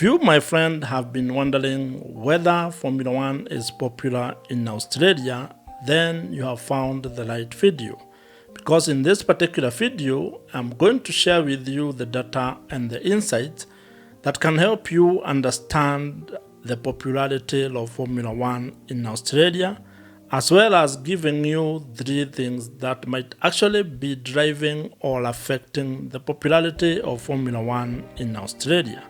If you, my friend, have been wondering whether Formula One is popular in Australia, then you have found the right video. Because in this particular video, I'm going to share with you the data and the insights that can help you understand the popularity of Formula One in Australia, as well as giving you 3 things that might actually be driving or affecting the popularity of Formula One in Australia.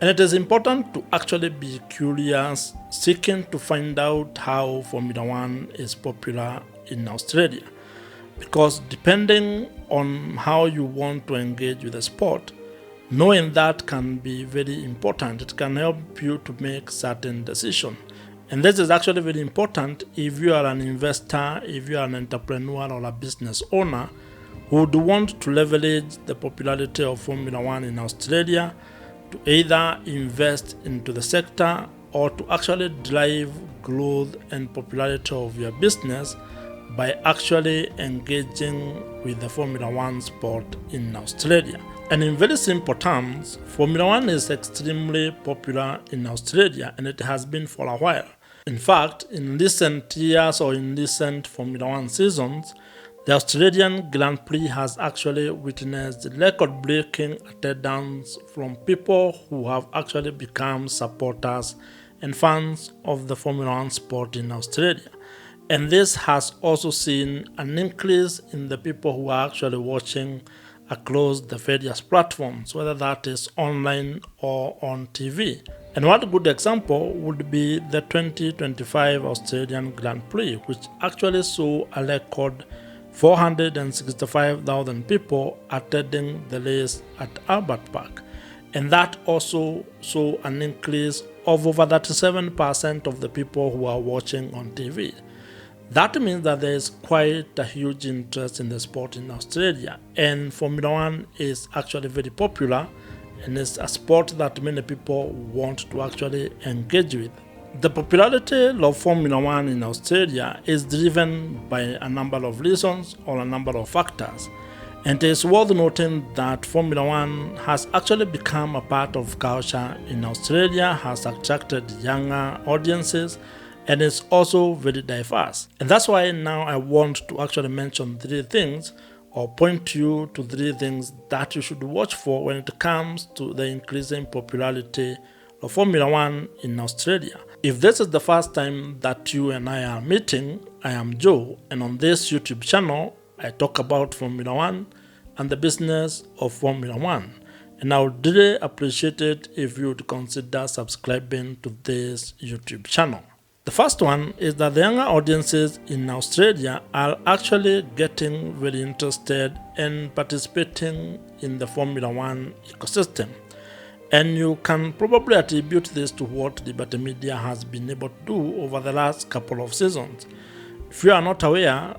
And it is important to actually be curious, seeking to find out how Formula One is popular in Australia. Because depending on how you want to engage with the sport, knowing that can be very important. It can help you to make certain decisions. And this is actually very important if you are an investor, if you are an entrepreneur or a business owner who would want to leverage the popularity of Formula One in Australia to either invest into the sector or to actually drive growth and popularity of your business by actually engaging with the Formula One sport in Australia. And in very simple terms, Formula One is extremely popular in Australia, and it has been for a while. In fact, in recent years or in recent Formula One seasons, the Australian Grand Prix has actually witnessed record-breaking attendance from people who have actually become supporters and fans of the Formula One sport in Australia. And this has also seen an increase in the people who are actually watching across the various platforms, whether that is online or on TV. And one good example would be the 2025 Australian Grand Prix, which actually saw a record 465,000 people attending the race at Albert Park. And that also saw an increase of over 37% of the people who are watching on TV. That means that there is quite a huge interest in the sport in Australia, and Formula One is actually very popular, and it's a sport that many people want to actually engage with. The popularity of Formula One in Australia is driven by a number of reasons or a number of factors, and it is worth noting that Formula One has actually become a part of culture in Australia, has attracted younger audiences, and it's also very diverse. And that's why now I want to actually mention 3 things or point you to 3 things that you should watch for when it comes to the increasing popularity of Formula One in Australia. If this is the first time that you and I are meeting, I am Joe, and on this YouTube channel, I talk about Formula One and the business of Formula One. And I would really appreciate it if you would consider subscribing to this YouTube channel. The first one is that the younger audiences in Australia are actually getting very interested in participating in the Formula One ecosystem. And you can probably attribute this to what Liberty Media has been able to do over the last couple of seasons. If you are not aware,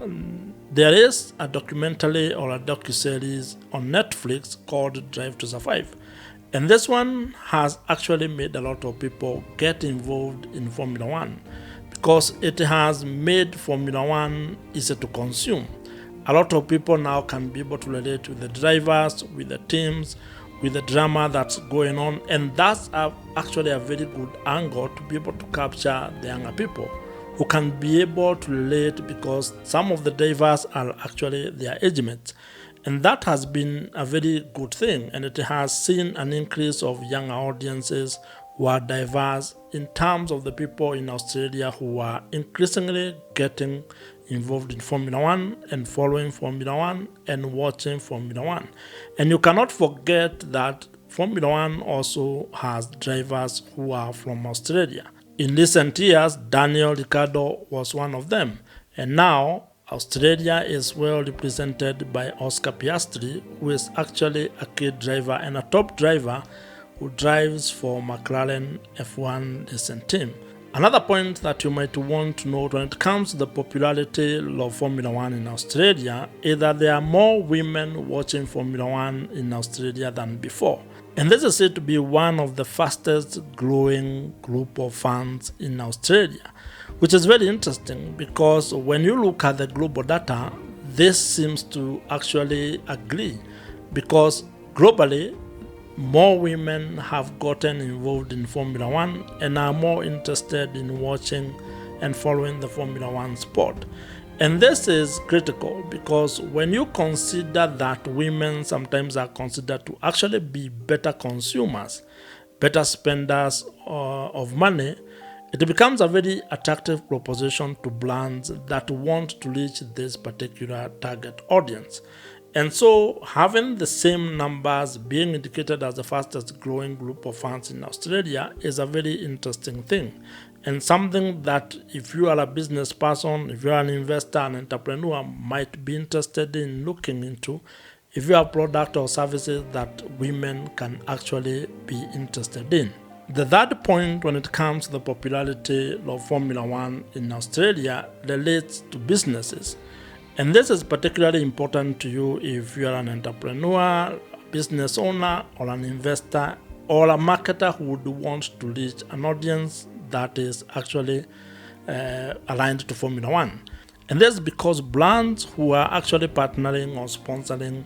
there is a documentary or a docuseries on Netflix called Drive to Survive. And this one has actually made a lot of people get involved in Formula One because it has made Formula One easy to consume. A lot of people now can be able to relate with the drivers, with the teams, with the drama that's going on, and that's actually a very good angle to be able to capture the younger people who can be able to relate because some of the drivers are actually their age mates. And that has been a very good thing, and it has seen an increase of younger audiences who are diverse in terms of the people in Australia who are increasingly getting involved in Formula One and following Formula One and watching Formula One. And you cannot forget that Formula One also has drivers who are from Australia. In recent years, Daniel Ricciardo was one of them, and now Australia is well represented by Oscar Piastri, who is actually a key driver and a top driver who drives for McLaren F1 racing team. Another point that you might want to note when it comes to the popularity of Formula One in Australia is that there are more women watching Formula One in Australia than before. And this is said to be one of the fastest growing group of fans in Australia, which is very interesting because when you look at the global data, this seems to actually agree because globally more women have gotten involved in Formula One and are more interested in watching and following the Formula One sport. And this is critical because when you consider that women sometimes are considered to actually be better consumers, better spenders of money, it becomes a very attractive proposition to brands that want to reach this particular target audience. And so, having the same numbers being indicated as the fastest growing group of fans in Australia is a very interesting thing, and something that if you are a business person, if you are an investor, an entrepreneur, might be interested in looking into if you have product or services that women can actually be interested in. The third point when it comes to the popularity of Formula One in Australia relates to businesses. And this is particularly important to you if you are an entrepreneur, business owner, or an investor, or a marketer who would want to reach an audience that is actually aligned to Formula One. And that's because brands who are actually partnering or sponsoring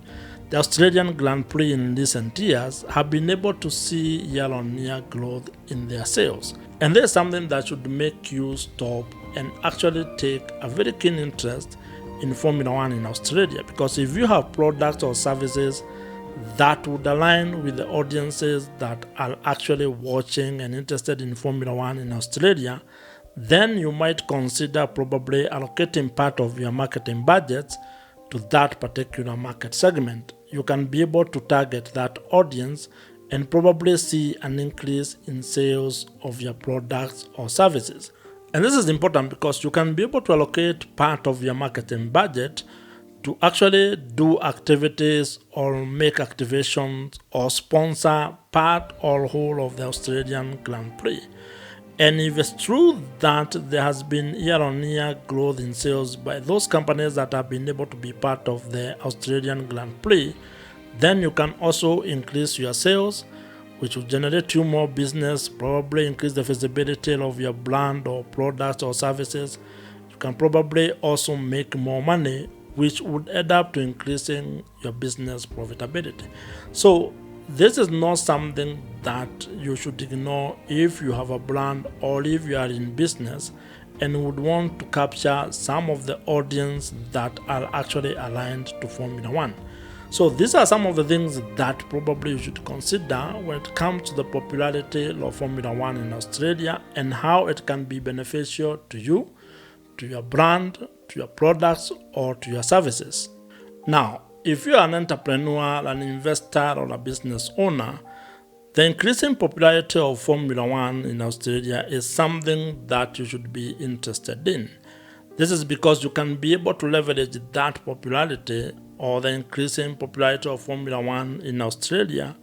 the Australian Grand Prix in recent years have been able to see year-on-year growth in their sales. And there's something that should make you stop and actually take a very keen interest in Formula One in Australia, because if you have products or services that would align with the audiences that are actually watching and interested in Formula One in Australia, then you might consider probably allocating part of your marketing budgets to that particular market segment. You can be able to target that audience and probably see an increase in sales of your products or services. And this is important because you can be able to allocate part of your marketing budget to actually do activities or make activations or sponsor part or whole of the Australian Grand Prix. And if it's true that there has been year-on-year growth in sales by those companies that have been able to be part of the Australian Grand Prix, then you can also increase your sales, which will generate you more business, probably increase the visibility of your brand or products or services. You can probably also make more money, which would add up to increasing your business profitability. So this is not something that you should ignore if you have a brand or if you are in business and would want to capture some of the audience that are actually aligned to Formula One. So these are some of the things that probably you should consider when it comes to the popularity of Formula One in Australia and how it can be beneficial to you, to your brand, to your products, or to your services. Now, if you are an entrepreneur, an investor, or a business owner, the increasing popularity of Formula One in Australia is something that you should be interested in. This is because you can be able to leverage that popularity or the increasing popularity of Formula One in Australia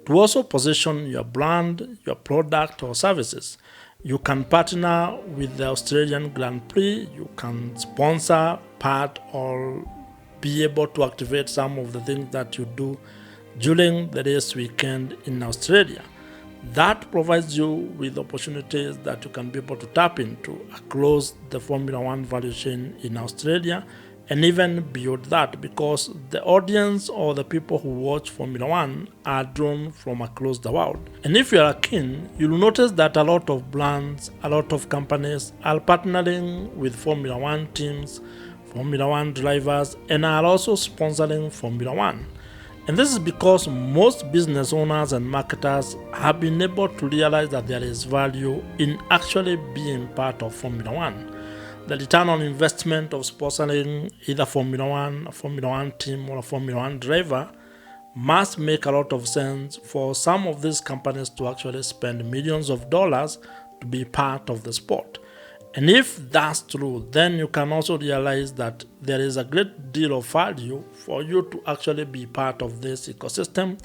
to also position your brand, your product, or services. You can partner with the Australian Grand Prix, you can sponsor part or be able to activate some of the things that you do during the race weekend in Australia. That provides you with opportunities that you can be able to tap into across the Formula One value chain in Australia and even beyond that, because the audience or the people who watch Formula One are drawn from across the world. And if you are keen, you'll notice that a lot of brands, a lot of companies are partnering with Formula One teams, Formula One drivers, and are also sponsoring Formula One. And this is because most business owners and marketers have been able to realize that there is value in actually being part of Formula One. The return on investment of sponsoring either Formula One, a Formula One team, or a Formula One driver must make a lot of sense for some of these companies to actually spend millions of dollars to be part of the sport. And if that's true, then you can also realize that there is a great deal of value for you to actually be part of this ecosystem,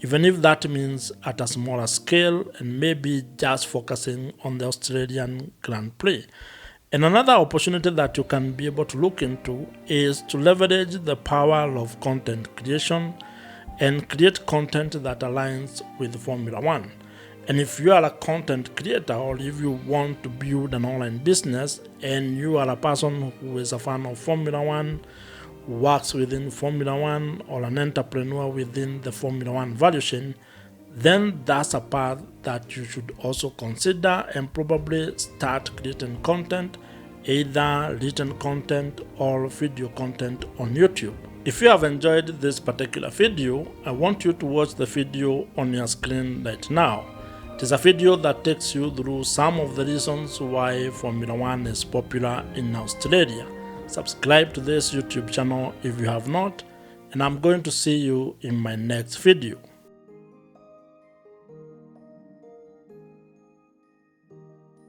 even if that means at a smaller scale and maybe just focusing on the Australian Grand Prix. And another opportunity that you can be able to look into is to leverage the power of content creation and create content that aligns with Formula One. And if you are a content creator or if you want to build an online business and you are a person who is a fan of Formula One, works within Formula One, or an entrepreneur within the Formula One value chain, then that's a path that you should also consider and probably start creating content, either written content or video content on YouTube. If you have enjoyed this particular video, I want you to watch the video on your screen right now. It is a video that takes you through some of the reasons why Formula One is popular in Australia. Subscribe to this YouTube channel if you have not, and I'm going to see you in my next video.